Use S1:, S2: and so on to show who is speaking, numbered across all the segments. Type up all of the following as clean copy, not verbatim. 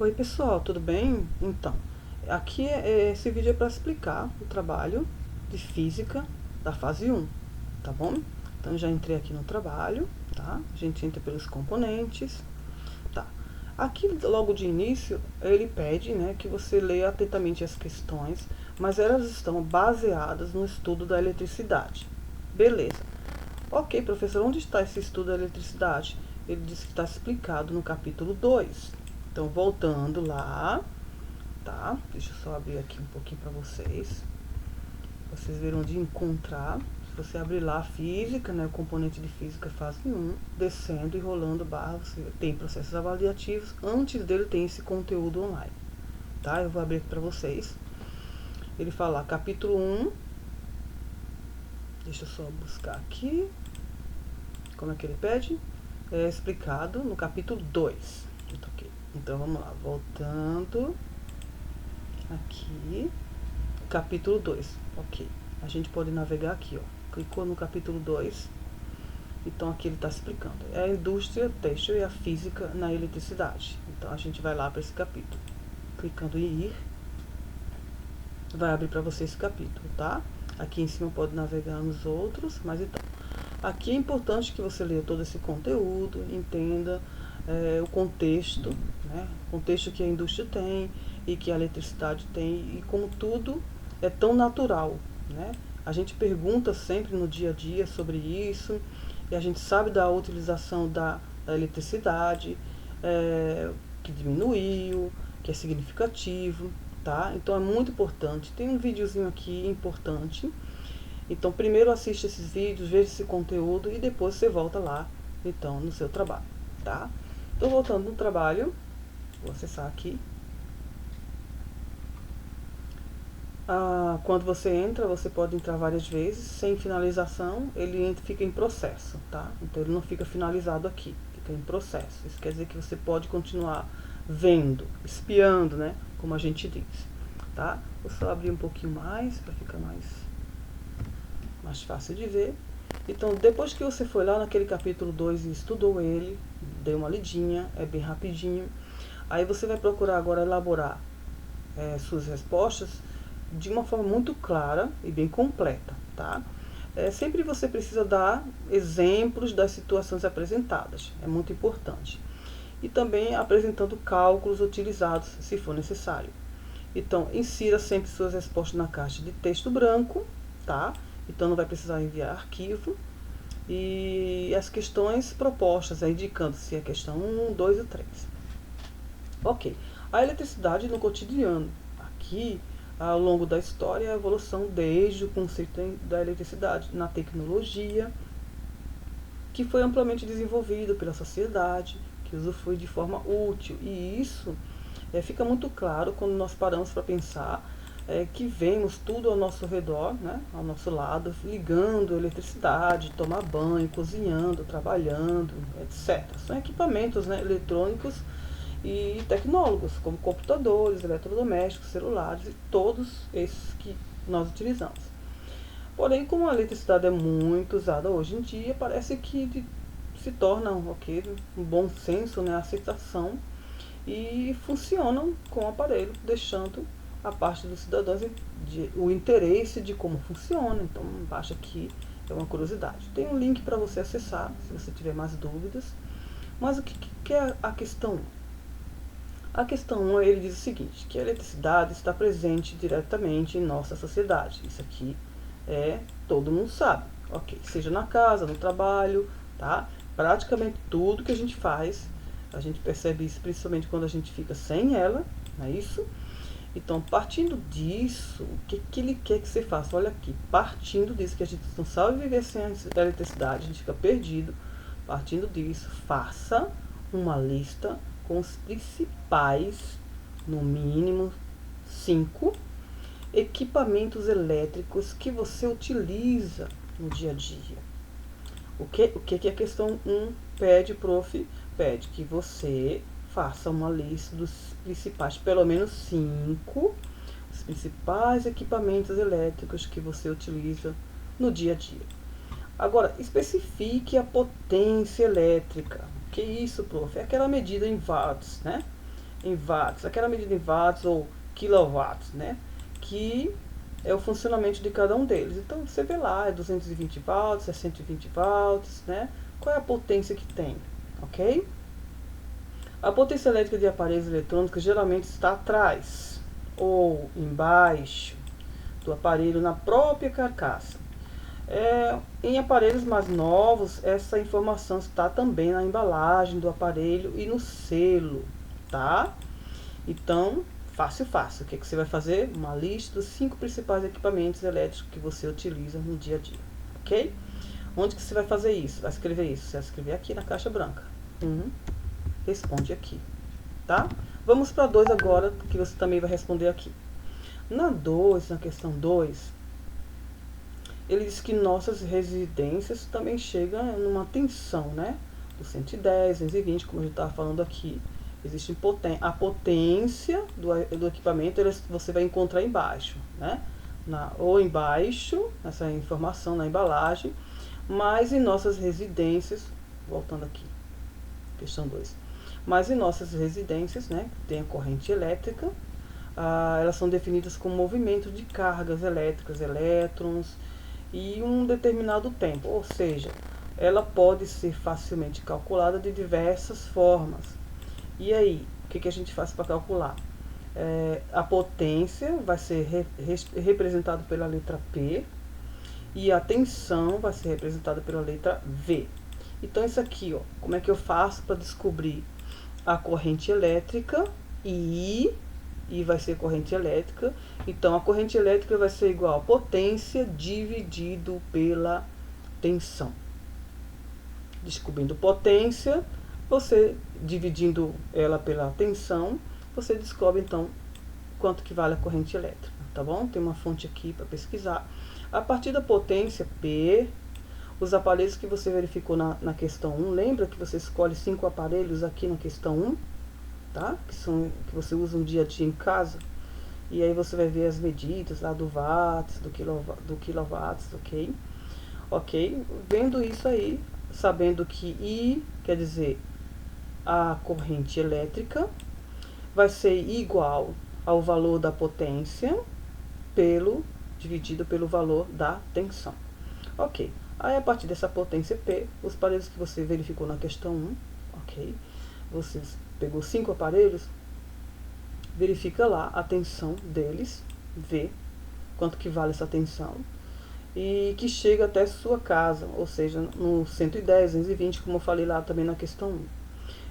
S1: Oi pessoal, tudo bem? Então, aqui esse vídeo é para explicar o trabalho de física da fase 1, tá bom? Então já entrei aqui no trabalho, tá? A gente entra pelos componentes, tá? Aqui logo de início ele pede, né, que você leia atentamente as questões, mas elas estão baseadas no estudo da eletricidade. Beleza. Ok, professor, onde está esse estudo da eletricidade? Ele disse que está explicado no capítulo 2. Então, voltando lá, tá? Deixa eu só abrir aqui um pouquinho para vocês. Vocês viram onde encontrar. Se você abrir lá física, né, o componente de física fase 1, descendo e rolando barra, você tem processos avaliativos. Antes dele tem esse conteúdo online, tá? Eu vou abrir aqui para vocês. Ele fala capítulo 1. Deixa eu só buscar aqui. Como é que ele pede? É explicado no capítulo 2. Okay. Então vamos lá, voltando aqui, capítulo 2. Ok, a gente pode navegar aqui, ó. Clicou no capítulo 2. Então aqui ele está explicando. É a indústria têxtil e a física na eletricidade. Então a gente vai lá para esse capítulo. Clicando em ir, vai abrir para você esse capítulo, tá? Aqui em cima pode navegar nos outros, mas então. Aqui é importante que você leia todo esse conteúdo, entenda o contexto, né? O contexto que a indústria tem e que a eletricidade tem e como tudo é tão natural, né? A gente pergunta sempre no dia a dia sobre isso e a gente sabe da utilização da eletricidade, que diminuiu, que é significativo, tá? Então é muito importante. Tem um videozinho aqui importante. Então, primeiro assiste esses vídeos, veja esse conteúdo e depois você volta lá, então, no seu trabalho, tá? Então, voltando no trabalho, vou acessar aqui. Quando você entra, você pode entrar várias vezes, sem finalização, ele fica em processo, tá? Então, ele não fica finalizado aqui, fica em processo. Isso quer dizer que você pode continuar vendo, espiando, né? Como a gente diz, tá? Vou só abrir um pouquinho mais, para ficar mais fácil de ver. Então, depois que você foi lá naquele capítulo 2 e estudou ele, deu uma lidinha, é bem rapidinho. Aí você vai procurar agora elaborar suas respostas de uma forma muito clara e bem completa, tá? Sempre você precisa dar exemplos das situações apresentadas, é muito importante. E também apresentando cálculos utilizados, se for necessário. Então, insira sempre suas respostas na caixa de texto branco, tá? Então, não vai precisar enviar arquivo. E as questões propostas, indicando se é questão 1, 2 e 3. Ok. A eletricidade no cotidiano. Aqui, ao longo da história, a evolução desde o conceito da eletricidade na tecnologia, que foi amplamente desenvolvido pela sociedade, que usufrui de forma útil. E isso fica muito claro quando nós paramos para pensar que vemos tudo ao nosso redor, né, ao nosso lado, ligando eletricidade, tomar banho, cozinhando, trabalhando, etc. São equipamentos, né, eletrônicos e tecnólogos, como computadores, eletrodomésticos, celulares e todos esses que nós utilizamos. Porém, como a eletricidade é muito usada hoje em dia, parece que se torna um bom senso, né, a aceitação e funcionam com o aparelho, deixando a parte dos cidadãos o interesse de como funciona. Então, baixa aqui, é uma curiosidade. Tem um link para você acessar, se você tiver mais dúvidas. Mas o que é a questão 1? A questão 1, ele diz o seguinte, que a eletricidade está presente diretamente em nossa sociedade. Isso aqui todo mundo sabe, ok? Seja na casa, no trabalho, tá? Praticamente tudo que a gente faz, a gente percebe isso principalmente quando a gente fica sem ela, não é isso? Então, partindo disso, o que ele quer que você faça? Olha aqui, partindo disso, que a gente não sabe viver sem a eletricidade, a gente fica perdido. Partindo disso, faça uma lista com os principais, no mínimo 5 equipamentos elétricos que você utiliza no dia a dia. O que a questão 1 pede, prof? Pede que você faça uma lista dos principais, pelo menos 5, os principais equipamentos elétricos que você utiliza no dia a dia. Agora, especifique a potência elétrica. Que isso, prof? É aquela medida em watts, né? em watts, aquela medida em watts ou quilowatts, né? Que é o funcionamento de cada um deles. Então você vê lá, é 220 volts, é 120 volts, né? Qual é a potência que tem, ok? A potência elétrica de aparelhos eletrônicos geralmente está atrás ou embaixo do aparelho, na própria carcaça. Em aparelhos mais novos, essa informação está também na embalagem do aparelho e no selo, tá? Então, fácil. O que você vai fazer? Uma lista dos 5 principais equipamentos elétricos que você utiliza no dia a dia, ok? Onde que você vai fazer isso? Vai escrever isso? Você vai escrever aqui na caixa branca. Responde aqui, tá? Vamos para 2 agora, que você também vai responder aqui. Na questão 2, ele diz que nossas residências também chegam numa tensão, né? Do 110, 220, como a gente estava falando aqui. Existe a potência do equipamento, você vai encontrar embaixo, né? Ou embaixo, essa informação na embalagem, mas em nossas residências, voltando aqui, questão 2. Mas em nossas residências, né, tem a corrente elétrica, elas são definidas como movimento de cargas elétricas, elétrons, e um determinado tempo, ou seja, ela pode ser facilmente calculada de diversas formas. E aí, o que a gente faz para calcular? A potência vai ser representada pela letra P e a tensão vai ser representada pela letra V. Então, isso aqui, ó, como é que eu faço para descobrir a corrente elétrica? I vai ser corrente elétrica. Então, a corrente elétrica vai ser igual a potência dividido pela tensão. Descobrindo potência, você dividindo ela pela tensão, você descobre então quanto que vale a corrente elétrica, tá bom? Tem uma fonte aqui para pesquisar. A partir da potência P, os aparelhos que você verificou na questão 1, lembra que você escolhe 5 aparelhos aqui na questão 1, tá? Que você usa no dia a dia em casa. E aí você vai ver as medidas lá do watts, do quilowatts, ok? Ok? Vendo isso aí, sabendo que I quer dizer a corrente elétrica, vai ser igual ao valor da potência dividido pelo valor da tensão. Ok. Aí, a partir dessa potência P, os aparelhos que você verificou na questão 1, ok? Você pegou 5 aparelhos, verifica lá a tensão deles, vê quanto que vale essa tensão, e que chega até sua casa, ou seja, no 110, 220, como eu falei lá também na questão 1.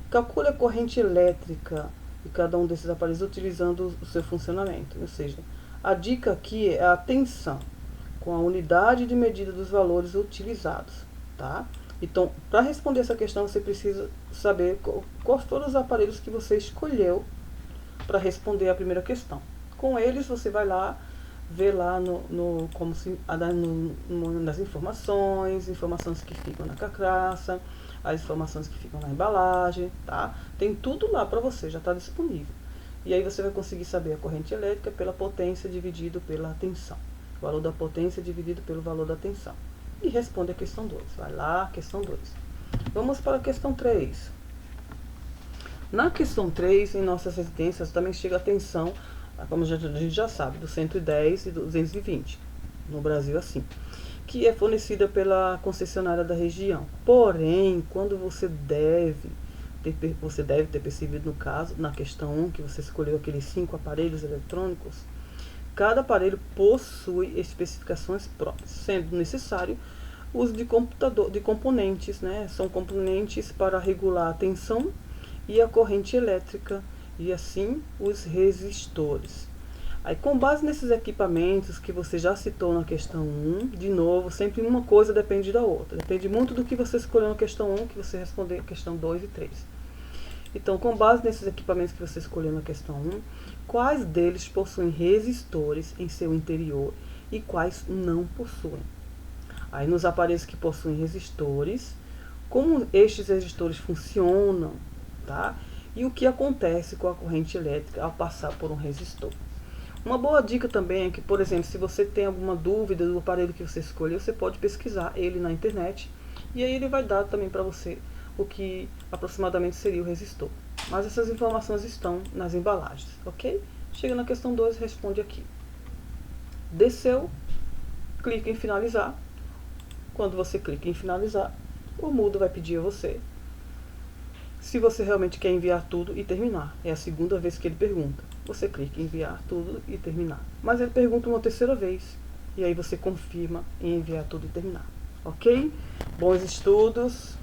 S1: Calcule a corrente elétrica de cada um desses aparelhos utilizando o seu funcionamento, ou seja, a dica aqui é a tensão, com a unidade de medida dos valores utilizados, tá? Então, para responder essa questão, você precisa saber quais foram os aparelhos que você escolheu para responder a primeira questão. Com eles, você vai lá, ver lá nas informações que ficam na carcaça, as informações que ficam na embalagem, tá? Tem tudo lá para você, já está disponível. E aí você vai conseguir saber a corrente elétrica pela potência dividido pela tensão. O valor da potência dividido pelo valor da tensão. E responde a questão 2. Vai lá, questão 2. Vamos para a questão 3. Na questão 3, em nossas residências, também chega a tensão, como a gente já sabe, do 110 e do 220. No Brasil, assim. Que é fornecida pela concessionária da região. Porém, quando você deve ter percebido no caso, na questão 1, que você escolheu aqueles 5 aparelhos eletrônicos, cada aparelho possui especificações próprias, sendo necessário o uso de componentes, né? São componentes para regular a tensão e a corrente elétrica, e assim os resistores. Aí, com base nesses equipamentos que você já citou na questão 1, de novo, sempre uma coisa depende da outra. Depende muito do que você escolheu na questão 1, que você responder a questão 2 e 3. Então, com base nesses equipamentos que você escolheu na questão 1, quais deles possuem resistores em seu interior e quais não possuem? Aí, nos aparelhos que possuem resistores, como estes resistores funcionam, tá? E o que acontece com a corrente elétrica ao passar por um resistor. Uma boa dica também é que, por exemplo, se você tem alguma dúvida do aparelho que você escolheu, você pode pesquisar ele na internet e aí ele vai dar também para você o que aproximadamente seria o resistor. mas essas informações estão nas embalagens, ok? Chega na questão 2, responde aqui. Desceu, clica em finalizar. Quando você clica em finalizar, o Moodle vai pedir a você se você realmente quer enviar tudo e terminar. É a segunda vez que ele pergunta. Você clica em enviar tudo e terminar. Mas ele pergunta uma terceira vez. E aí você confirma em enviar tudo e terminar. Ok? Bons estudos!